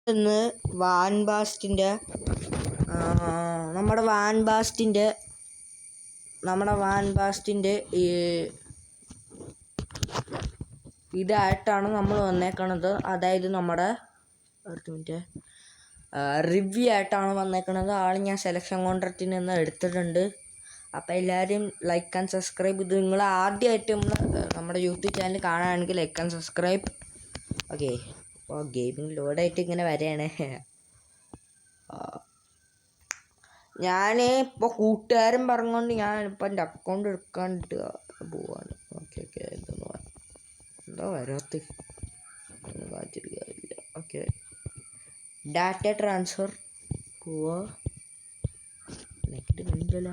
ഇന്ന് വാൻ ബാസ്റ്റിൻ്റെ നമ്മുടെ വാൻ ബാസ്റ്റിൻ്റെ ഇതായിട്ടാണ് നമ്മൾ വന്നേക്കണത്. അതായത് നമ്മുടെ റിവ്യൂ ആയിട്ടാണ് വന്നേക്കണത്. ആൾ ഞാൻ സെലക്ഷൻ കോൺട്രാക്റ്റിൽ നിന്ന് എടുത്തിട്ടുണ്ട്. അപ്പോൾ എല്ലാവരും ലൈക്ക് ആൻഡ് സബ്സ്ക്രൈബ് ചെയ്ത്, നിങ്ങൾ ആദ്യമായിട്ട് നമ്മുടെ യൂട്യൂബ് ചാനൽ കാണുകയാണെങ്കിൽ ലൈക്ക് ആൻഡ് സബ്സ്ക്രൈബ്. ഓക്കെ, അപ്പോൾ ഗെയിമിങ് ലോഡായിട്ട് ഇങ്ങനെ വരെയാണ്. ഞാൻ ഇപ്പോൾ കൂട്ടുകാരൻ പറഞ്ഞുകൊണ്ട് ഞാനിപ്പോൾ എൻ്റെ അക്കൗണ്ട് എടുക്കാണ്ട് പോവാണ്. ഓക്കെ എന്താ വരാത്ത കാത്തിരിക്കില്ല. ഓക്കെ, ഡാറ്റ ട്രാൻസ്ഫർ പോവാ. നെറ്റ് വന്നില്ല.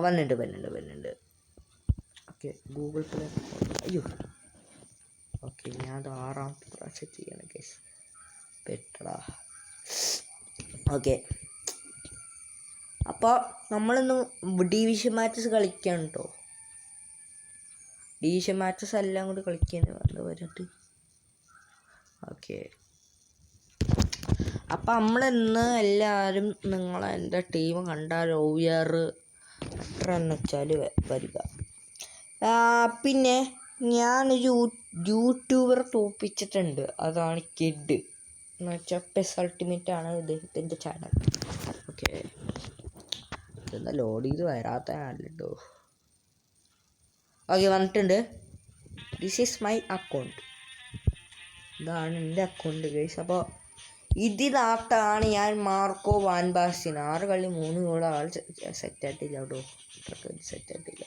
വന്നിട്ടുണ്ട്. Okay, Google play. അയ്യോ, ഓക്കെ, ഞാൻ അത് 6ാമത്തെ പ്രാവശ്യം ചെയ്യണം കേസ് പെട്ടടാ. ഓക്കെ, അപ്പോൾ നമ്മളിന്ന് ഡിവിഷൻ മാച്ചസ് കളിക്കാൻ കേട്ടോ. ഡിവിഷൻ മാച്ചസ് എല്ലാം കൂടി കളിക്കാൻ വന്ന് വരട്ട്. ഓക്കെ, അപ്പം നമ്മളിന്ന് എല്ലാവരും എൻ്റെ ടീം കണ്ടാൽ OVR എത്രയെന്ന് വെച്ചാൽ വരിക. പിന്നെ ഞാനൊരു യൂട്യൂബർ തോപ്പിച്ചിട്ടുണ്ട്. അതാണ് കിഡ് എന്ന് വെച്ചാൽ പെസ് അൾട്ടിമേറ്റ് ആണ് ഇദ്ദേഹത്തിൻ്റെ ചാനൽ. ഓക്കെ, ഇതെന്താ ലോഡ് ചെയ്ത് വരാത്ത ചാനലുണ്ടോ? ഓക്കെ, വന്നിട്ടുണ്ട്. This is my account. ഇതാണ് എൻ്റെ അക്കൗണ്ട് ഗൈസ്. അപ്പോൾ ഇതിനകത്താണ് ഞാൻ മാർക്കോ വാൻ ബാസ്റ്റിൻ 6 കളി 3 ഗോൾ. ആൾ സെറ്റായിട്ടില്ല കേട്ടോ, സെറ്റായിട്ടില്ല.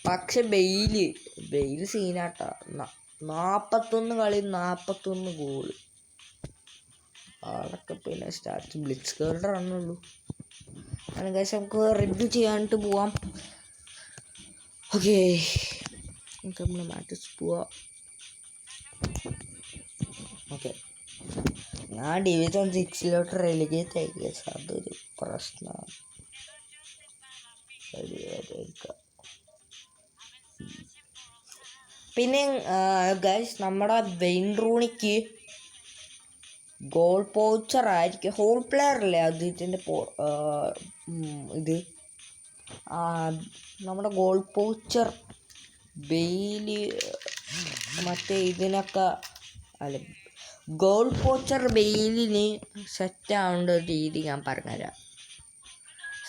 പക്ഷെ ബെയിൽ സീനാട്ടാ. 41 കളി 41 ഗോള്. ആളൊക്കെ പിന്നെ സ്റ്റാർട്ട് ബ്ലിറ്റ്സ് കേറുടെ റണ്ണുള്ളൂ. അങ്ങനെ ഗൈസ് നമുക്ക് റിവ്യൂ ചെയ്യാനായിട്ട് പോവാം. ഓക്കെ, നമുക്ക് നമ്മൾ മാച്ചസ് പോവാം. ഓക്കെ, ഞാൻ ഡിവിഷൻ 6 റെലിഗേറ്റ് ആയി. അതൊരു പ്രശ്നമാണ്. പിന്നെ ഗൈസ് നമ്മുടെ വെയിൻ റൂണിക്ക് ഗോൾ പോച്ചർ ആയിരിക്കും. ഹോൾ പ്ലെയർ അല്ലേ അദ്ദേഹത്തിൻ്റെ ഇത്. നമ്മുടെ ഗോൾ പോച്ചർ ബെയില് മറ്റേ ഇതിനൊക്കെ അല്ല, ഗോൾ പോച്ചർ ബെയിലിന് സെറ്റാവേണ്ട ഒരു രീതി ഞാൻ പറഞ്ഞുതരാം.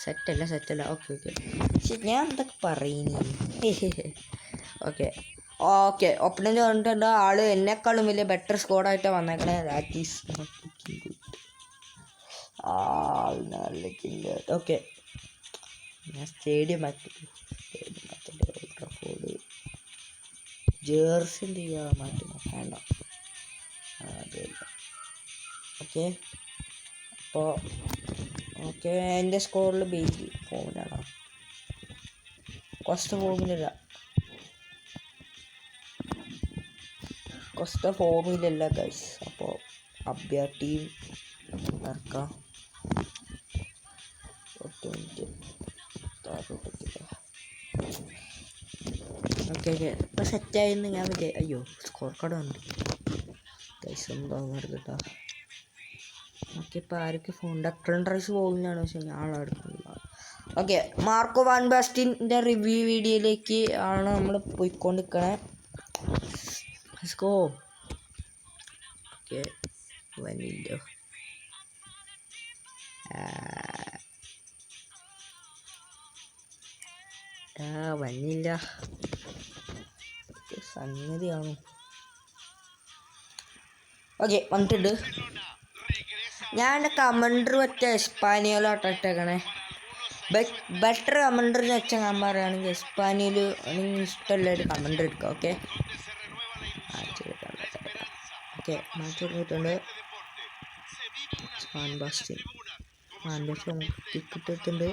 സെറ്റല്ല. ഓക്കെ പക്ഷെ ഞാൻ എന്തൊക്കെ പറയുന്നു. ഓക്കെ ഒപ്പണൻ്റ് പറഞ്ഞിട്ടുണ്ട്. ആള് എന്നെക്കാളും വലിയ ബെറ്റർ സ്കോഡായിട്ടാണ് വന്നേക്കണേ. ദാറ്റ് ഈസ് ഓക്കെ, ഞാൻ സ്റ്റേഡിയം മാറ്റിട്ട് ജേഴ്സിൻ്റെ മാറ്റുന്നു വേണ്ട. ഓക്കെ, അപ്പോൾ ഓക്കെ, എൻ്റെ സ്കോറിൽ ബേസ് ഫോമിലാണ്. കൊസ്റ്റ ഫോമിലല്ല ഗൈസ്. അപ്പോൾ അഭ്യ ടീം ഇറക്കാം. ഓക്കെ ഇപ്പോൾ സെറ്റായെന്ന് ഞാൻ അയ്യോ സ്കോർ കാർഡ് വന്നു ഗൈസ്. എന്തോ കേട്ടോ. ഓക്കെ, ഇപ്പോൾ ആരൊക്കെ ഫോൺ ഡക്ടർ റൈസ് പോകുന്നതാണ്, പക്ഷെ ഞാൻ എടുക്കുന്നില്ല. ഓക്കെ, മാർക്കോ വാൻ ബാസ്റ്റിൻ്റെ റിവ്യൂ വീഡിയോയിലേക്ക് ആണ് നമ്മൾ പോയിക്കൊണ്ടിരിക്കണേ. Let's go. ഓക്കെ, വന്നില്ല. വന്നില്ല സംഗതിയാണ്. ഓക്കെ, വന്നിട്ടുണ്ട്. ഞാൻ എൻ്റെ കമൻഡർ മറ്റേ എസ്പാനിയോലോട്ട് ഇട്ടേക്കണേ. ബെറ്റർ കമൻഡർ എന്ന് വെച്ചാൽ ഞാൻ പറയുകയാണെങ്കിൽ എസ്പാനിയൽ നിങ്ങൾക്ക് ഇഷ്ടമുള്ള ഒരു കമൻഡർ എടുക്കുക. ഓക്കെ, മാച്ച് കൊടുത്തിട്ടുണ്ട്. Van Basten ticket.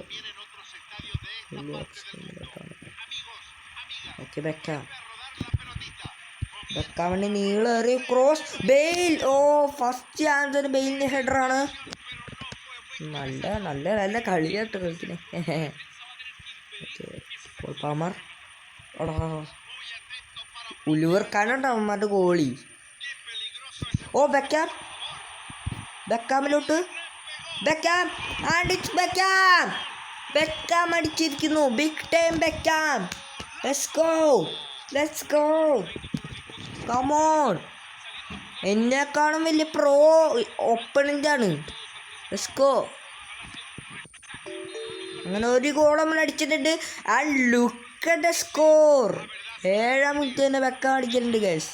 ഓക്കെ, ബെക്കാമിൻ്റെ നീളേറിയ ക്രോസ്. ബെയിൽ. ഫസ്റ്റ് ചാൻസ് ബെയിലിൻ്റെ ഹെഡറാണ്. നല്ല കളിയായിട്ട് കളിക്കണേ. പാമർ ഉലുവർ ഖാനുണ്ട് അവന്മാരുടെ ഗോളി. ഓ ബെക്കാം, ബെക്കാമിലോട്ട്, Beckham and it's Beckham. Beckham അടിച്ചിരിക്കുന്നു. Big time Beckham. Let's go come on. എന്നെക്കാളും വലിയ പ്രോ ഓപ്പണൻ്റ് ആണ്. Let's go. അങ്ങനെ ഒരു ഗോൾ നമ്മൾ അടിച്ചിട്ടുണ്ട്. And look at the score. 7-ാം മിനിറ്റ് തന്നെ ബെക്കാം അടിച്ചിട്ടുണ്ട് ഗൈസ്.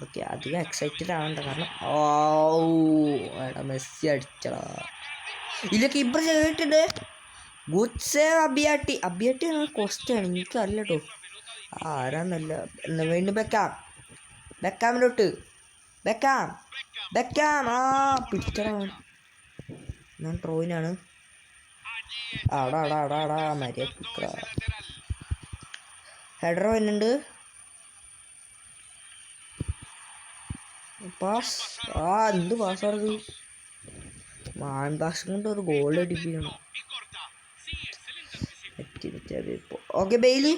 ഓക്കെ, അധികം എക്സൈറ്റഡ് ആവണ്ട, കാരണം എടാ മെസ്സി അടിച്ചടാ. ഇല്ല, കീപ്പർ ചെയ്തിട്ടുണ്ട്. Good save അബിയാട്ടി. അബിയാട്ടി കോസ്റ്റാണ്, എനിക്കറിയില്ല കേട്ടോ ആരാന്നല്ല. വീണ്ടും ബെക്കാമിലോട്ട്, ബെക്കാം പിടിച്ചടാ. ഞാൻ ട്രോയിനാണ്. ആടാ മര്യ ഹെഡർ വരുന്നുണ്ട്. പാസ്. എന്ത് പാസ്സാണത്. വാൻ പാസ് കൊണ്ട് ഒരു ഗോൾ അടിപ്പിക്കണം. ഓക്കെ, ബെയിലി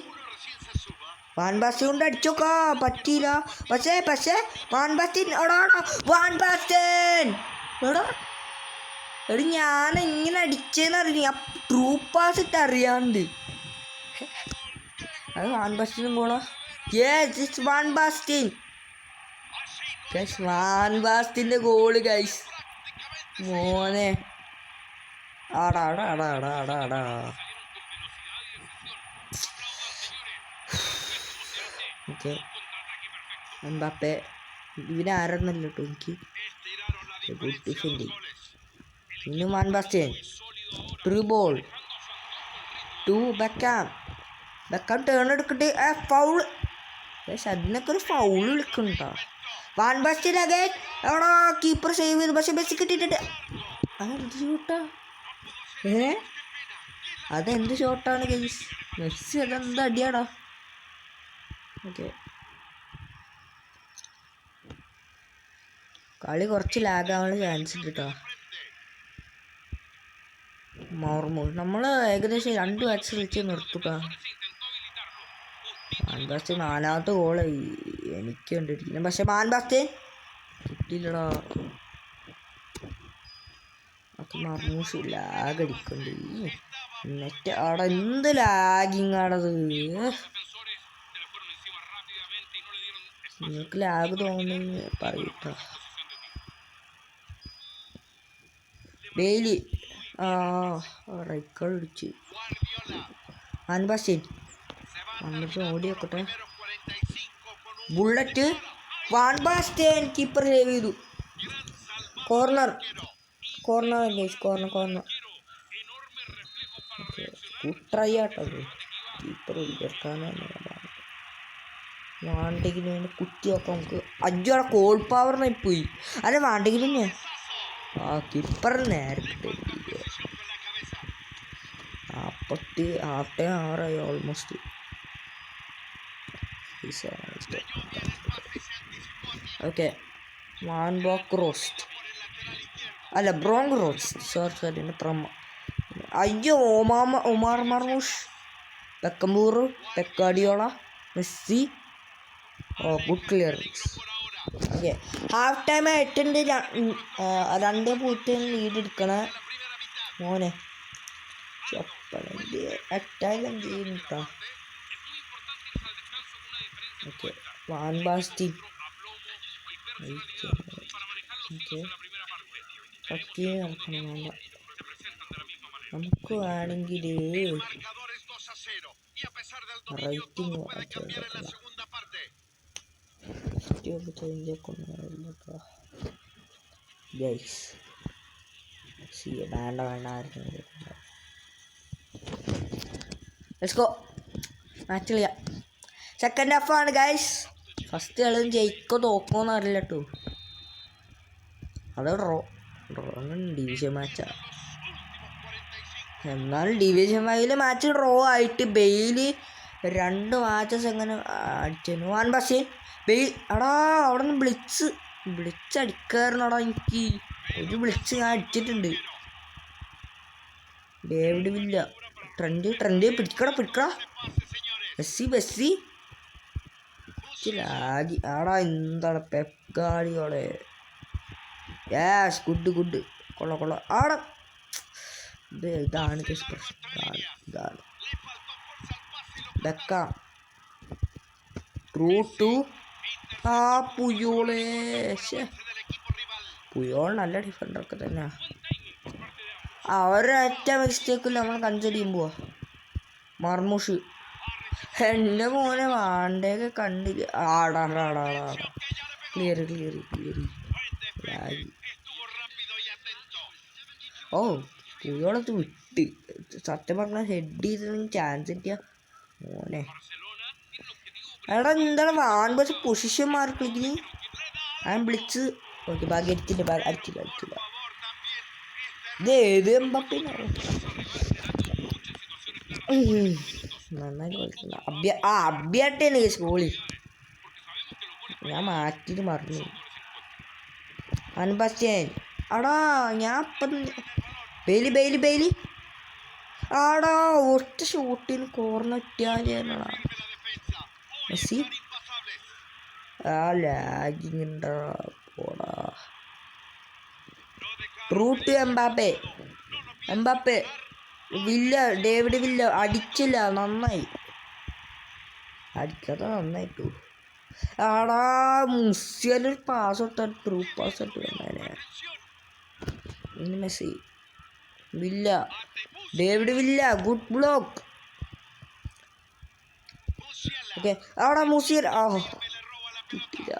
വാൻ ബാസ്റ്റൻ കൊണ്ട് അടിച്ചോക്കാ. പറ്റിയില്ല. പക്ഷേ വാൻ ബാസ്റ്റൻ എടാ എടി ഞാൻ എങ്ങനെ അടിച്ചേന്ന് അറിയില്ല. ഞാൻ ട്രൂ പാസ് ഇട്ട് അറിയാണ്ട്. അത് വാൻ ബാസ്റ്റനും പോണോ? യെസ്, വാൻ ബാസ്റ്റിൻ്റെ ഗോള് ഗൈസ്. മോനെ ആടാ. ഓക്കെ, എംബാപ്പെ ഇവനെ ആരെന്നല്ല കേട്ടോ എനിക്ക്. പിന്നെ van Basten three ball to Beckham turn എടുക്കട്ടെ. ഫൗൾ. അതിനൊക്കെ ഒരു ഫൗൾ വിളിക്കുന്നുണ്ടോ? Van Basten again. എവിടാ കീപ്പർ സേവ് ചെയ്തു, പക്ഷെ മെസ്സി കിട്ടിയിട്ടുണ്ട്. അതെന്ത് ഷോട്ടാ? അതെന്ത് ഷോട്ടാണ് ഗൈസ്? മെസ്സി അതെന്ത് അടിയാടാ. ഓക്കെ, കളി കുറച്ച് ലാഗാവാനുള്ള ചാൻസ് ഉണ്ട് കേട്ടോ. നമ്മൾ ഏകദേശം 2 മാച്ച് കളിച്ച് നിർത്തുക. വാൻ ബാസ്റ്റൻ 4ാമത്തെ ഗോള് എനിക്ക് കണ്ടിട്ടില്ല, പക്ഷെ വാൻ ബാസ്റ്റൻ കിട്ടിയില്ലടാ. ഒക്കെ മർമൂഷ് ലാഗ് അടിക്കണ്ട്. നെറ്റ് അവിടെ എന്ത് ലാഗിങ് ആണത്. നിങ്ങൾക്ക് ലാഗ് തോന്നുന്നു പറയൂട്ടോ. ഡെയിലി റൈക്കൾ അടിച്ച് വാൻ ബാസ്റ്റൻ ഓടി വെക്കട്ടെ. Bullet van Basten keeper save ചെയ്തു. കോർണർ. ട്രൈ ആട്ടത് കീപ്പർ ഉയർത്താനാണ്. വാണ്ടെങ്കിൽ കുത്തി നോക്കാം നമുക്ക്. അഞ്ചോടെ കോൾ പവറിനായി പോയി. അല്ല വാണ്ടെങ്കിൽ തന്നെ കീപ്പർ നേരെ ഹാഫ് ടൈം ആറായി ഓൾമോസ്റ്റ്. ഓക്കെ, ബ്രോങ് റോസ്റ്റ് സോറി അയ്യോ. ഒമാർ മർമൂഷ്, ബെക്കംബൂർ, പെക്കാഡിയോള, Messi. Good clearance. Okay, half time 2-0 lead എടുക്കണ മോനെ. എട്ടായാലും ചെയ്യുന്നുട്ടോ. Okay, van Basten. നടക്കണം വേണ്ട. നമുക്ക് വേണമെങ്കിൽ റേറ്റിംഗ് മാച്ച് കളിയാം. സെക്കൻഡ് ഹാഫാണ് ഗൈസ്. ഫസ്റ്റ് കളി ജയിക്കോ തോക്കോന്ന് അറിയില്ല കേട്ടോ. അത് ഡിവിഷൻ മാച്ചാണ്. എന്നാലും ഡിവിഷൻ 5 മാച്ച് ഡ്രോ ആയിട്ട് ബെയില് 2 മാച്ചസ് എങ്ങനെ അടിച്ചു. വാൻ ബാസ്റ്റൻ എടാ അവിടെ നിന്ന് ബ്ലിച്ച് അടിക്കാറുണ്ടടാ. എനിക്ക് ഒരു ബ്ലിച്ച് ഞാൻ അടിച്ചിട്ടുണ്ട്. ഡേവിഡ് വില്ല, ട്രെൻഡ് പിടിക്കടാ. മെസ്സി ലാഗി ആടാ. എന്താണ് പെപ്ഗാഡിയോളെ. യെസ്, ഗുഡ് ഗുഡ്, കൊള്ള ആടാ. ഇതാണ് പ്രശ്നം. ഇതാണ് ബെക്കാം റൂട്ടു. ആ പുയോളെ. പുയോൾ നല്ല ഡിഫൻഡറൊക്കെ തന്നെ. ഒരൊറ്റ മിസ്റ്റേക്കിൽ നമ്മൾ കൺസിഡർ പോവാ. മർമുഷ് എന്നെ മോനെ വാണ്ടയൊക്കെ കണ്ടില്ല. ആടാടാടാടാ. ക്ലിയർ. ഓ പുയോളത്ത് വിട്ട്. സത്യം പറഞ്ഞാൽ ഹെഡ് ചെയ്തതിന് ചാൻസ് കിട്ടിയ മോനെ. എടാ എന്താണ് വാൻ ബസ് പൊസിഷൻ മാറി കളിക്കുന്നു. ഞാൻ വിളിച്ച് ഓക്കെ. ഭാഗ്യം അടിച്ചില്ല. ഇത് ഏത് എംബാപ്പേനോ നന്നായിട്ട് കളിക്കുന്ന അബ്യാട്ടേന്ന് ഗോളി. ഞാൻ മാറ്റിട്ട് മറന്നു. അൻബാസ്റ്റ്യൻ ആടാ. ഞാൻ ഇപ്പം ബെയിലി ആടാ. ഒറ്റ ഷൂട്ടിന് കോർണർ ഇട്ടാ മെസ്സി. ലാഗിങ് ഉണ്ടാ പോടാ. റൂട്ട് എംബാപ്പെ വില്ല. ഡേവിഡ് വില്ല അടിച്ചില്ല. നന്നായി അടിക്കാതെ നന്നായിട്ടു. ആടാ മുസ്യാലൊരു പാസ് ഇട്ടാൽ ത്രൂ പാസ് ഇട്ട് വന്നേനെ. ഇനി Messi. Villa, David Villa. Good block. Okay അവിടെ മുസീർ. കിട്ടില്ല.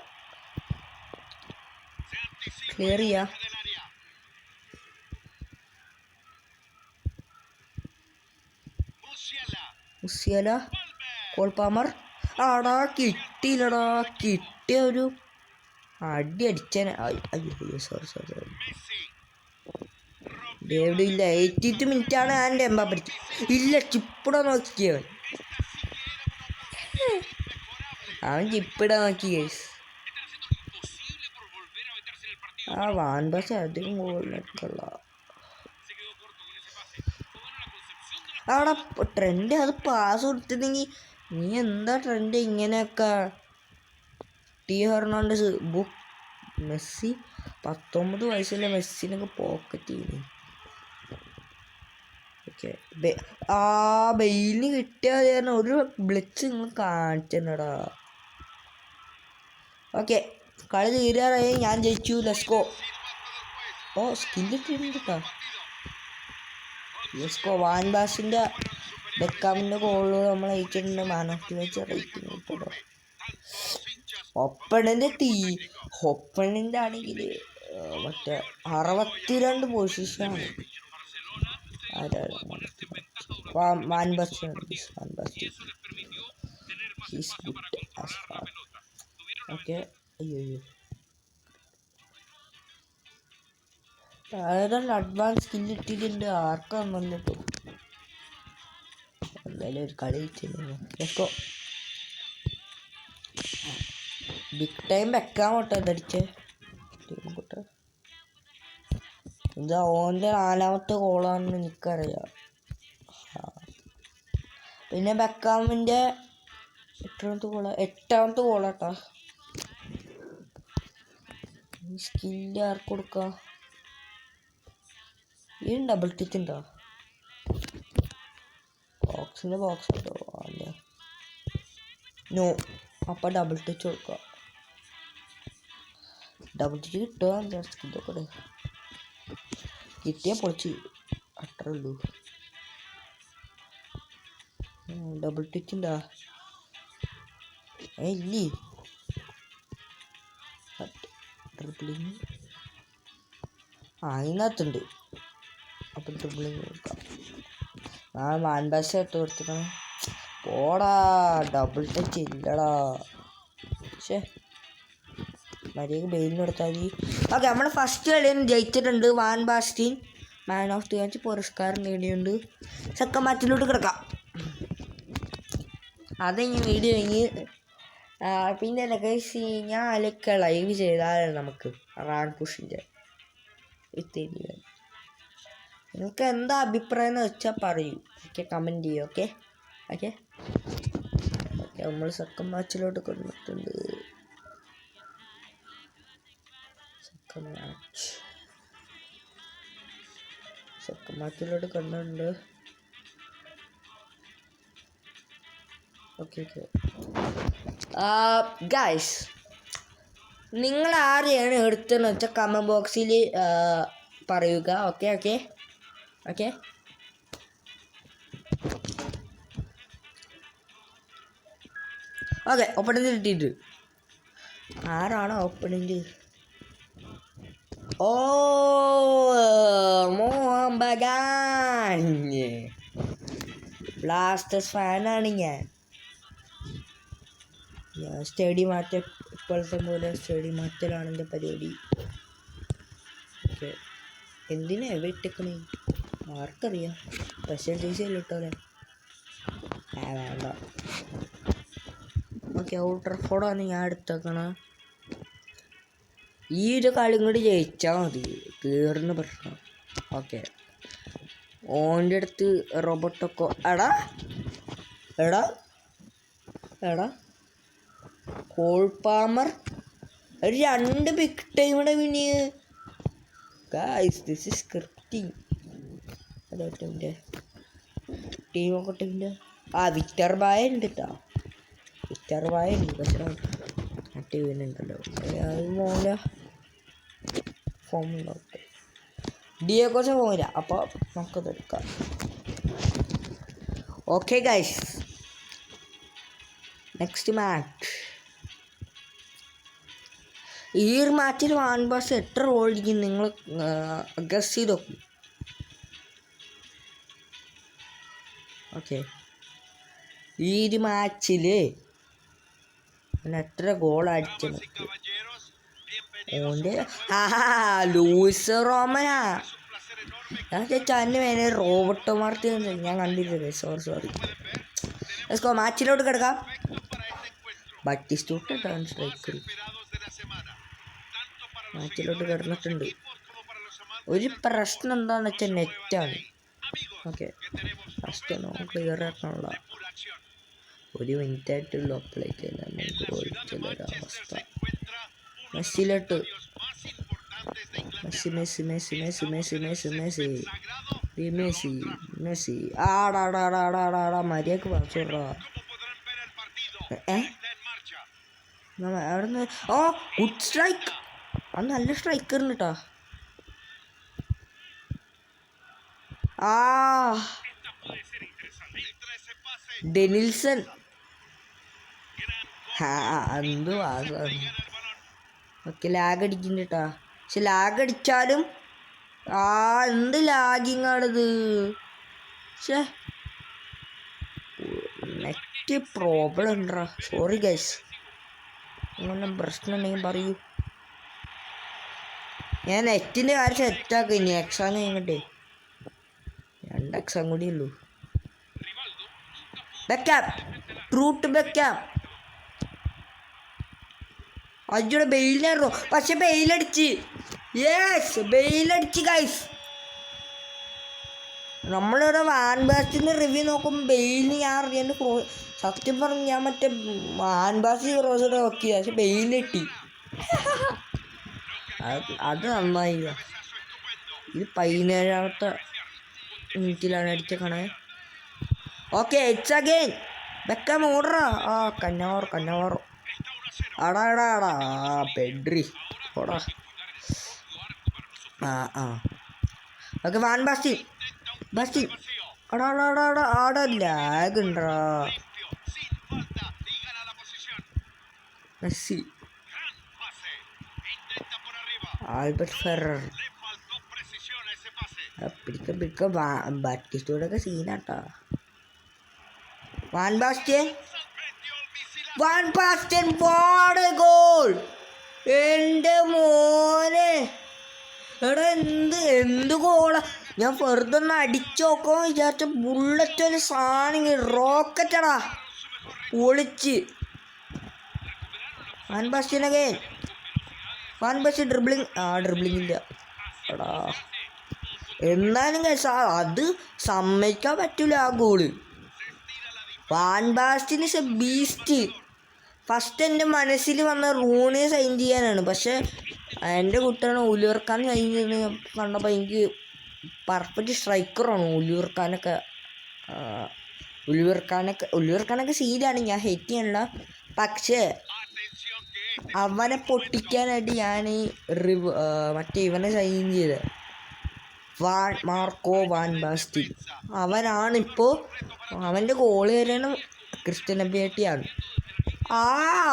ക്ലിയർ ചെയ്യാ. Musiala Cole Palmer. ആടാ കിട്ടിയില്ലടാ. കിട്ടിയ ഒരു അടി അടിച്ചേനെ. അയ്യോ സോറി. ഡേവിഡ് ഇല്ല. 82 മിനിറ്റാണ് എൻ്റെ എംബാപ്പടിക്ക്. ഇല്ല ചിപ്പിടാൻ നോക്കിയവൻ. അവൻ ചിപ്പിടാൻ നോക്കി ഗൈസ്. വാൻ ബസ് അധികം ഗോളിനൊക്കെയുള്ള അവിടെ ട്രെൻഡ്. അത് പാസ് കൊടുത്തിരുന്നെങ്കിൽ നീ എന്താ ട്രെൻഡ് ഇങ്ങനെയൊക്കെ. ടി ഹെർണാണ്ടസ് ബുക്ക്. മെസ്സി 19 വയസ്സിലെ മെസ്സിനൊക്കെ പോക്കറ്റ് ചെയ്യുന്നു. ഓക്കെ ബെയിലിന് കിട്ടിയാൽ കാരണം ഒരു ബ്ലിച്ച് നിങ്ങൾ കാണിച്ചെന്നടാ. ഓക്കെ കളി തീരാറായി. ഞാൻ ജയിച്ചു. ലെസ്കോ. സ്കില്ലിട്ടിട്ടുണ്ട് കേട്ടോ. ലെസ്കോ. വാൻ ബാസിൻ്റെ ബെക്കാമിൻ്റെ ഗോളിലൂടെ നമ്മൾ അയച്ചിട്ടുണ്ട്. മാൻ ഓഫ് ദി മാച്ച് റേറ്റിംഗ് കിട്ടുമല്ലോ. ഒപ്പണിൻ്റെ ആണെങ്കിൽ മറ്റേ 62 പൊസിഷനാണ്. ഓക്കെ അയ്യോ ഏതാണ്ട് അഡ്വാൻസ് സ്കില്ല് ഇട്ടിട്ടുണ്ട്. ആർക്കും വന്നിട്ടു. എന്തായാലും ഒരു കളി വെച്ചോ. ബിഗ് ടൈം വെക്കാൻ പോട്ടെ. ഇതടിച്ച് എന്താ ഓൻ്റെ 4ാമത്തെ ഗോളാണെന്ന് എനിക്കറിയാം. പിന്നെ ബെക്കാമിൻ്റെ 8ാമത്തെ ഗോളാട്ടാ. സ്കില്ല് ആർക്ക് കൊടുക്കുക. ഈ ഡബിൾ ടിച്ച് ഉണ്ടോ? ബോക്സ് കേട്ടോ. അല്ല നോ. അപ്പം ഡബിൾ ടച്ച് കൊടുക്കുക. ഡബിൾ ടച്ച് കിട്ടുക. സ്കില്ലൊക്കെ കിട്ടിയാൽ പൊളിച്ച്. അത്രേ ഉള്ളൂ. ഡബിൾ ടച്ച് ഉണ്ടാ ഇല്ലേ. ട്രിപ്പിളിങ് അതിനകത്തുണ്ട്. അപ്പം ട്രിപ്പിളിങ് കൊടുക്കാം. മാൻബാസ് ഇട്ട് കൊടുത്തിട്ടാണ്. പോടാ ഡബിൾ ടച്ച് ഇല്ലടാ. പക്ഷേ മര്യാദക്ക് ബെയിലിന് കൊടുത്താൽ മതി. ഓക്കെ നമ്മൾ ഫസ്റ്റ് കളിയിൽ ജയിച്ചിട്ടുണ്ട്. Van Basten man of the match പുരസ്കാരം നേടിയുണ്ട്. സെക്കൻഡ് മാച്ചിലോട്ട് കിടക്കാം. അതെങ്ങനെ വീഡിയോ കഴിഞ്ഞ് പിന്നെ ലഗേഴ്സ് ഞാൻ അതിലൊക്കെ ലൈവ് ചെയ്താലും നമുക്ക് റാൻ പുഷിൻ്റെ ഇത്തിരി. നിങ്ങൾക്ക് എന്താ അഭിപ്രായം എന്ന് വെച്ചാൽ പറയൂ. ഓക്കെ കമൻറ്റ് ചെയ്യൂ. ഓക്കെ നമ്മൾ സെക്കൻഡ് മാച്ചിലോട്ട് കൊണ്ടിട്ടുണ്ട്. സെക്കൻഡ് മാച്ചിലോട്ട് കൊണ്ടുണ്ട്. ഓക്കെ ഗൈസ്, നിങ്ങൾ ആരെയാണ് എടുത്തതെന്ന് വെച്ചാൽ കമൻറ്റ് ബോക്സിൽ പറയുക. Okay okay okay okay opening കിട്ടിയിട്ട് ആരാണ് ഓപ്പണിങ്? ഓ മോഹൻ ബഗാൻ ബ്ലാസ്റ്റേഴ്സ് ഫാനാണ് ഞാൻ. സ്റ്റേഡിയം മാറ്റം ഇപ്പോഴത്തെ പോലെ സ്റ്റേഡിയം മാറ്റലാണ് എൻ്റെ പരിപാടി. ഓക്കെ, എന്തിനാ എവിടെക്കണേ ആർക്കറിയാം. സ്പെഷ്യൽ ജേഴ്സി അല്ലേ ഇട്ടോലെ. വേണ്ട. ഓക്കെ, ഔട്ടർ ഫോഡാണ് ഞാൻ എടുത്തേക്കണ. ഈ ഒരു കളി കൂടി ജയിച്ചാൽ മതി, തീർന്ന പ്രശ്നം. ഓക്കെ, ഓൻ്റെ അടുത്ത് റോബോട്ടൊക്കെ എടാ എടാ എടാ കോൾ പാമർ ഒരു 2 ബിഗ് ടൈമിടെ പിന്നെ ഗൈസ് ദിസ് ഇസ് സ്ക്രിപ്റ്റിംഗ്. അതായിട്ട് എൻ്റെ ടീമൊക്കെ ടീമിൻ്റെ വിക്ടർ ബായ ഉണ്ട് കേട്ടോ. വിക്ടർ ബായ ഉണ്ട്, പക്ഷേ ആ ടീമിനുണ്ടല്ലോ അത് മോല ഫോമുണ്ടാവും. ഡിയെക്കോസ് പോകില്ല, അപ്പോൾ നമുക്കത് എടുക്കാം. Okay guys, next match. ഈ ഒരു മാച്ചിൽ വാൻ ബാസ് എത്ര ഗോൾ അടിക്കും നിങ്ങൾ ഗസ് ചെയ്ത് നോക്കും. ഓക്കെ, ഈ ഒരു മാച്ചിൽ എത്ര ഗോൾ അടിച്ചു? ഓൻ്റെ ലൂയിസ് റോമനാ. ഞാൻ ചേച്ചാൻ്റെ മേലെ റോബർട്ടോ മാർട്ടിൻ ഞാൻ കണ്ടിട്ടില്ലേ. സോറി മാച്ചിലോട്ട് കിടക്കാം. ബട്ടിസ്റ്റൂട്ട് സ്ട്രൈക്കർ മാച്ചിലോട്ട് കിടന്നിട്ടുണ്ട്. ഒരു പ്രശ്നം എന്താണെന്ന് വെച്ചാൽ നെറ്റാണ്. ഓക്കെ, ഫസ്റ്റ് ക്ലിയർ ആക്കാനുള്ള 1 മിനിറ്റായിട്ടുള്ള അപ്ലൈക്ക് ഒഴിച്ചൊരവസ്ഥ. മെസ്സിലോട്ട് മെസ്സി ആടാടാടാടാടാടാ മര്യാദക്ക് പറഞ്ഞോടാ. അവിടെ ഗുഡ് സ്ട്രൈക്ക്. അത് നല്ല സ്ട്രൈക്കറിന് കേട്ടോ. ഡെനിൽസൺ എന്ത് വാസാണ്. ഓക്കെ, ലാഗ് അടിക്കുന്നുണ്ട് കേട്ടോ. പക്ഷെ ലാഗ് അടിച്ചാലും എന്ത് ലാഗിങ് ആണിത്. പക്ഷേ നെറ്റ് പ്രോബ്ലം ഉണ്ടോ? സോറി ഗൈസ്, അങ്ങനെ പ്രശ്നം ഉണ്ടെങ്കിൽ പറയൂ. ഞാൻ നെറ്റിൻ്റെ കാര്യം സെറ്റാക്കും. ഇനി എക്സാം കഴിഞ്ഞിട്ടേ 2 എക്സാം കൂടി ഉള്ളൂ. ബെക്കാം, ട്രൂട്ട് ബെക്കാം. അജുടെ ബെയിലായിരുന്നു, പക്ഷെ ബെയിലടിച്ച്. യെസ്, ബെയിലടിച്ച് ഗൈസ്. നമ്മളിവിടെ വാൻ ബാസിൻ്റെ റിവ്യൂ നോക്കുമ്പോൾ ബെയിലിന് ഞാൻ അറിയാണ്ട് സത്യം പറഞ്ഞ് ഞാൻ മറ്റേ വാൻ ബാസി ക്രോസോടെ നോക്കിയത്, പക്ഷെ ബെയിൽ കിട്ടി. അത് നന്നായില്ല. ഇത് 17ാമത്തെ മിനിറ്റിലാണ് അടിച്ചേക്കണേ. ഓക്കെ, ഇറ്റ്സ് അഗെയിൻ ബെക്കാം ഓർഡറാ. കന്നവർ അടാ പെഡ്രി ഓടാ. ഓക്കെ, വാൻ ബാസ്റ്റി ആടാ ലാഗ് ഉണ്ടാ. മെസ്സി, ആൽബർട്ട് ഫെറർ പിടിക്ക ബാറ്റിസ്റ്റോടൊക്കെ സീനാട്ടാ. Van Basten what a goal. എൻ്റെ മോനെ, എടാ എന്ത് ഗോളാ. ഞാൻ വെറുതെ ഒന്ന് അടിച്ചു നോക്കാൻ വിചാരിച്ച ബുള്ളറ്റ് ഒരു സാധനം റോക്കറ്റടാ ഒളിച്ച്. വാൻ ബാസ്റ്റ്യനൊക്കെ വാൻ ബാസ്റ്റ്യൻ ഡ്രിബ്ലിംഗ് ഇല്ല എടാ. എന്നാലും അത് സമ്മതിക്കാൻ പറ്റൂല ആ goal. Van Bastin is A beast. First എൻ്റെ മനസ്സിൽ വന്ന റൂണിയെ സൈൻ ചെയ്യാനാണ്. പക്ഷെ എൻ്റെ കുട്ടിയാണ് ഒലിവർ ഖാൻ സൈൻ ചെയ്യുന്നത് കണ്ടപ്പോൾ എനിക്ക് പെർഫെക്റ്റ് സ്ട്രൈക്കറാണ് ഒലിവർ ഖാനൊക്കെ സീനാണ്, ഞാൻ ഹെറ്റ് ചെയ്യണില്ല. പക്ഷേ അവനെ പൊട്ടിക്കാനായിട്ട് ഞാൻ മറ്റേ ഇവനെ സൈൻ ചെയ്ത് മാർക്കോ വാൻ ബാസ്റ്റിൻ. അവനാണിപ്പോൾ അവൻ്റെ ഗോളി വരെയാണ് ക്രിസ്ത്യൻ അബിയാട്ടിയാണ്. ആ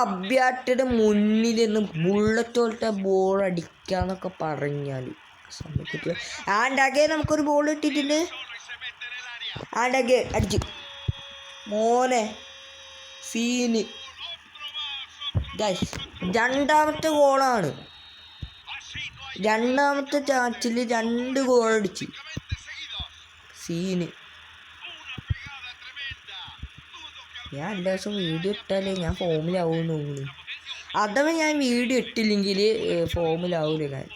അബ്യാട്ടിയുടെ മുന്നിൽ നിന്ന് ബുള്ളറ്റ് പോലത്തെ ബോൾ അടിക്കാന്നൊക്കെ പറഞ്ഞാൽ സമ്മതിക്കില്ല. ആൻഡാകെ നമുക്കൊരു ബോൾ ഇട്ടിട്ടുണ്ട്. ആൻഡാകെ അടിച്ചു മോനെ സീന്. ഗൈസ് രണ്ടാമത്തെ ഗോളാണ്. രണ്ടാമത്തെ ചാച്ചിൽ 2 ഗോൾ അടിച്ച് സീന്. ഞാൻ എല്ലാ ദിവസവും വീഡിയോ ഇട്ടാലേ ഞാൻ ഫോമിലാവുമെന്ന് തോന്നുന്നു. അഥവാ ഞാൻ വീഡിയോ ഇട്ടില്ലെങ്കിൽ ഫോമിലാവൂല ഞാൻ.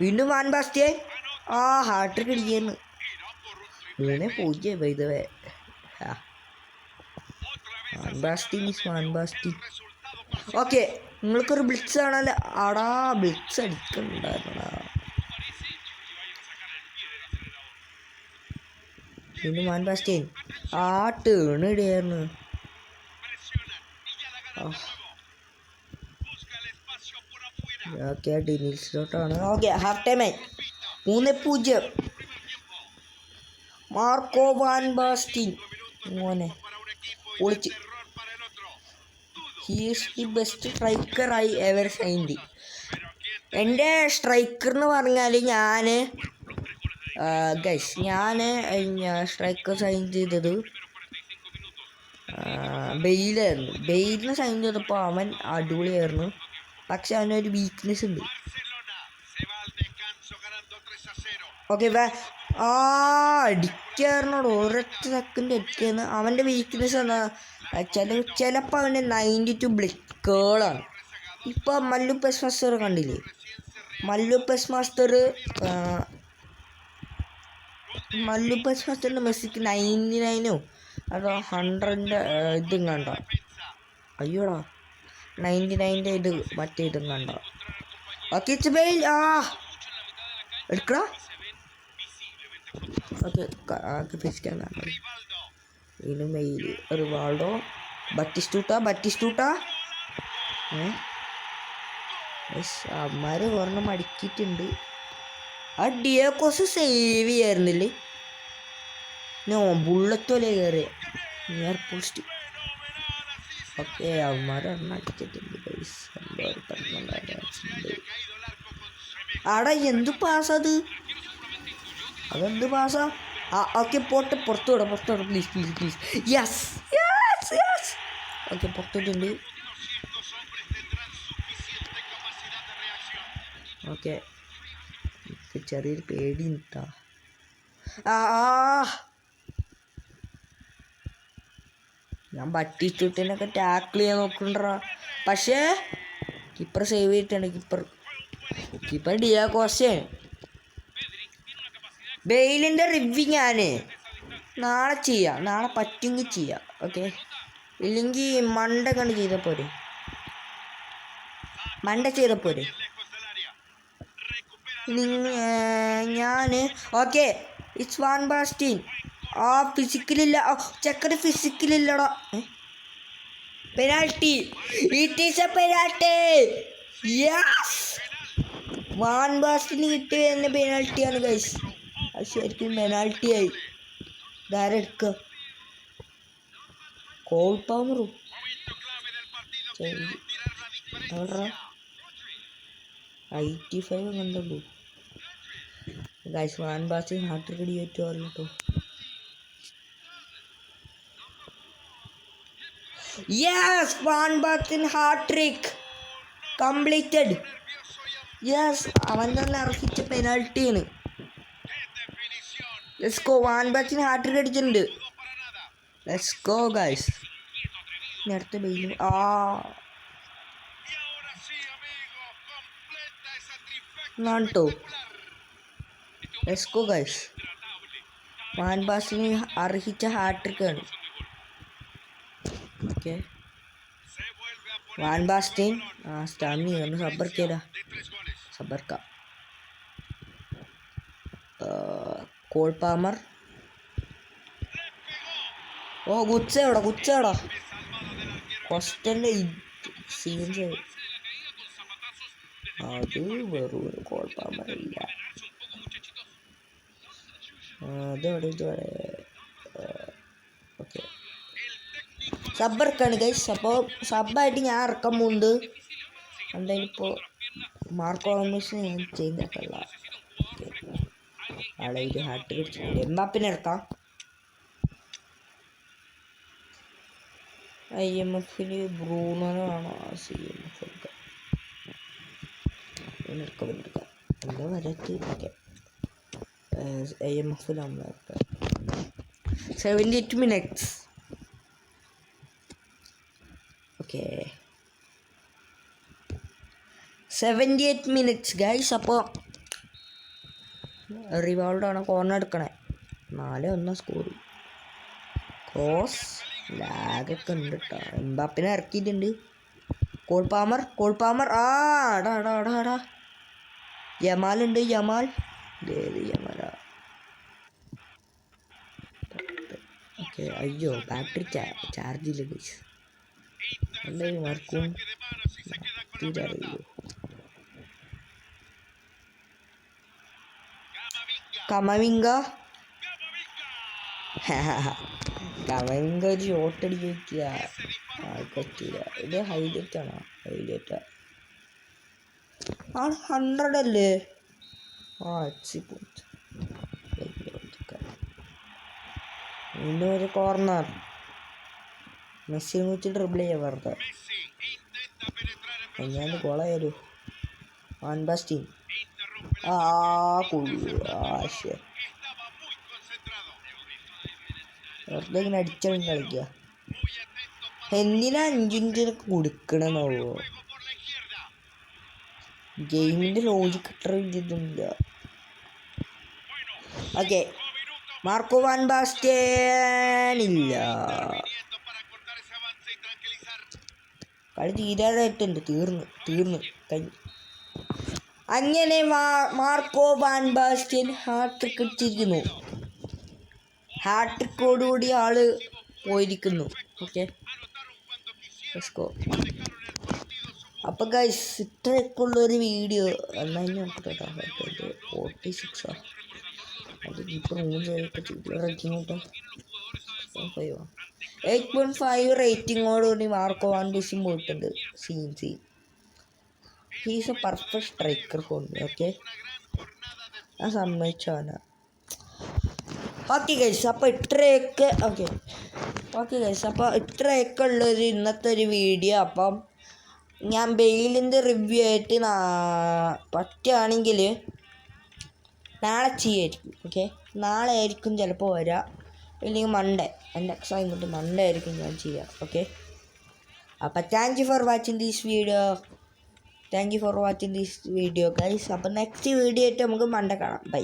വീണ്ടും വാൻ ബാസ്റ്റിയെ ഹാട്രിക് അടിക്കുന്നു. 3-0 വൈദവേ. വാൻ ബാസ്റ്റിൻ. ഓക്കെ, നിങ്ങൾക്കൊരു ബ്ലിറ്റ്സ് ആണല്ലോ. ആടാ ബ്ലിറ്റ്സ് അടിക്കണ്ടായിരുന്നടാ. പിന്നെ വാൻ ബാസ്റ്റിൻ ആ ടേൺ ഇടിയായിരുന്നു. ഓക്കെ ഡിനിൽസിലോട്ടാണ്. ഓക്കെ ഹാഫ് ടൈമായി. 3-0 മാർക്കോ വാൻ ബാസ്റ്റിൻ. മോനെ പൊളിച്ച്. He's the best striker I ever signed. എൻ്റെ സ്ട്രൈക്കർ എന്ന് പറഞ്ഞാൽ ഞാൻ സ്ട്രൈക്കർ സൈൻ ചെയ്തത് ബെയിലായിരുന്നു. ബെയിലിനെ സൈൻ ചെയ്തപ്പോൾ അവൻ അടിപൊളിയായിരുന്നു. പക്ഷെ അവനൊരു വീക്ക്നെസ് ഉണ്ട്. ഓക്കെ അടിക്കാറുണ്ടോ ഒരൊറ്റ സെക്കൻഡ് അടിക്കാന്ന്. അവൻ്റെ വീക്ക്നെസ് എന്താ ചിലപ്പോൾ അവൻ്റെ 92 ബ്ലിക്കുകളാണ്. ഇപ്പോൾ മല്ലു പെസ് മാസ്റ്റർ കണ്ടില്ലേ? മല്ലു പെസ് മാസ്റ്ററിൻ്റെ മെസ്സിക്ക് 99 അതോ 100 ഇതും കണ്ട. അയ്യോടാ 99 ഇത് മറ്റേ ഇതും കണ്ട. ഓക്കെ എടുക്കടാ. ഓക്കെ ഫിസിക്കാൻ കാണുന്നത് ഇതിന് മെയിൽ റിവാൾഡോ ബറ്റിസ്റ്റൂട്ട അമ്മാര് ഒരെണ്ണം അടിക്കിയിട്ടുണ്ട്. ആ ഡിയാക്കോസ് സേവ് ചെയ്യായിരുന്നില്ലേ? ബുള്ളറ്റോലെ കയറിയ നിയർ പോസ്റ്റ്. ഓക്കെ അവന്മാരെണ്ണം അടിച്ചിട്ടുണ്ട്. ആടാ എന്ത് പാസ്സത്? അതെന്ത് പാസ്സാ? ഓക്കെ പോട്ടെ, പുറത്തുവിടാം പ്ലീസ്. യെസ് ഓക്കെ പുറത്തിട്ടുണ്ട്. ഓക്കെ ചെറിയൊരു പേടി നിട്ടാ. ഞാൻ ബട്ടിസ്റ്റൂട്ടിനൊക്കെ ടാക്കിൾ ചെയ്യാൻ നോക്കണ്ടാ. പക്ഷേ കീപ്പർ സേവ് ചെയ്തിട്ടാണ്. കീപ്പർ ഡിയാക്കോസ്റ്റേ. ബെയിലിൻ്റെ റിവ്യൂ ഞാൻ നാളെ ചെയ്യാം. നാളെ പറ്റുമെങ്കിൽ ചെയ്യാം. ഓക്കെ, ഇല്ലെങ്കിൽ മൺഡേ കണ്ട് ചെയ്താൽ പോരെ? ഞാൻ ഓക്കെ ഇറ്റ്സ് വാൻ ബാസ്റ്റിൻ. ഫിസിക്കലില്ല. ചെക്കന് ഫിസിക്കലില്ലടാ. Penalty. It is a penalty. Yes, van ബാസ്റ്റിന് കിട്ടിയ തന്നെ പെനാൽറ്റിയാണ് ഗൈസ്. അത് ശരിക്കും പെനാൽറ്റി ആയി. ധാരെടുക്കുക കോൾ പാമറു 85 കണ്ടുള്ളൂ ഗൈസ്. വാൻ ബാസ്റ്റിൻ ഹാട്രിക് അടി പറ്റുമല്ലോ കേട്ടോ. Yes, van Basten hat-trick completed. Yes, അവൻ തന്നെ അർഹിച്ച പെനാൽറ്റിയാണ്. Let's go. Van Basten hat-trick അടിച്ചിട്ടുണ്ട്. Let's go guys. അടുത്ത ബെയിലും കേട്ടോ. Let's go guys. വാൻ ബാസ്റ്റിന് അർഹിച്ച ഹാട്രിക്കാണ്. ഓക്കെ വാൻ ബാസ്റ്റീൻ സ്റ്റാമിനി ഒന്ന് സബർക്കേടാ സബർക്ക കോൾ പാമർ ഓ ഗുച്ചേടാ കൊസ്റ്റൻ്റെ സീൻസ് അത് വെറും ഒരു കോൾ പാമറില്ല ഇതോടെ ഓക്കെ സബ്ബർക്കാണ് ഗൈസ്. അപ്പോൾ സബ്ബായിട്ട് ഞാൻ ഇറക്കാൻ പോകുന്നുണ്ട്. എന്തായാലും ഇപ്പോൾ മാർക്കോ റോമേഴ്സിന് ഞാൻ ചെയ്യുന്നില്ല. ആളെ ഒരു ഹാറ്റ് പിടിച്ചിട്ടുണ്ട്. എംബാപ്പിനെ ഇറക്കാം. IMF ബ്രൂണോനെ വേണോ? CMF എടുക്കാം. എന്താ വരച്ച് ഓക്കെ. IMF നമ്മൾ 78 minutes. Okay 78 minutes guys. അപ്പോൾ റിവാൾഡാണ് കോർണർ എടുക്കണേ. 4-1 സ്കോർ. ക്രോസ് ലാഗൊക്കെ ഉണ്ട് കേട്ടോ. എംബാപ്പിനെ ഇറക്കിയിട്ടുണ്ട്. കോൾ പാമർ ആടാ യമാലുണ്ട്. യമാലാ ഓക്കെ. അയ്യോ ബാറ്ററി ചാർജില്ല ഗൈസ്. എന്തായാലും വർക്കും അറിയോ. കമവിംഗ ഒരു ഷോട്ട് അടിക്കുക പറ്റില്ല. ഇത് ഹൈലൈറ്റാണോ? ഹൈലൈറ്റാ 100 അല്ലേ? ഒരു കോർണർ മെസ്സിനെ വെച്ച് ഡ്രിബിൾ ചെയ്യാൻ വെറുതെ ഞാൻ ഗോളായാലോ. വാൻ ബാസ്റ്റീൻ വെറുതെ ഇങ്ങനെ അടിച്ചാൽ കളിക്കുക. എന്തിനാ 5 മിനിറ്റിനൊക്കെ കൊടുക്കണമെന്നോ? ഗെയിമിൻ്റെ ലോജിക്ക് അത്ര ഇതൊന്നുമില്ല. ഓക്കെ മാർക്കോ വാൻ ബാസ്റ്റീൻ ഇല്ല. കളി തീരാറായിട്ടുണ്ട്. തീർന്നു കഴിഞ്ഞു. അങ്ങനെ മാർക്കോ വാൻ ബാസ്റ്റീൻ ഹാട്രിക് അടിച്ചിരിക്കുന്നു. ഹാട്രിക്കോടുകൂടി ആള് പോയിരിക്കുന്നു. ഓക്കെ അപ്പോൾ ഗൈസ് ഇത്രയൊക്കെ ഉള്ളൊരു വീഡിയോ എന്നാലും നോക്കട്ടെ. 46 അതിപ്പോൾ 8.5 റേറ്റിങ്ങോടുകൂടി മാർക്കോ വാൻ ബാസ്റ്റീൻ പോയിട്ടുണ്ട്. He's A perfect striker for me. Okay ഞാൻ സമ്മതിച്ചാണ്. ഓക്കെ ഗൈസ് അപ്പോൾ ഇത്രയൊക്കെ ഉള്ളൊരു ഇന്നത്തെ ഒരു വീഡിയോ. അപ്പം ഞാൻ ബെയിലിൻ്റെ റിവ്യൂ ആയിട്ട് പറ്റുകയാണെങ്കിൽ നാളെ ചെയ്യായിരിക്കും. ഓക്കെ നാളെ ആയിരിക്കും ചിലപ്പോൾ വരാം, ഇല്ലെങ്കിൽ മൺഡേ. എൻ്റെ എക്സാം കൊണ്ട് മൺഡേ ആയിരിക്കും ഞാൻ ചെയ്യാം. ഓക്കെ അപ്പോൾ thank you for watching this video guys. അപ്പോൾ നെക്സ്റ്റ് വീഡിയോ ആയിട്ട് നമുക്ക് മൺഡേ കാണാം. ബൈ.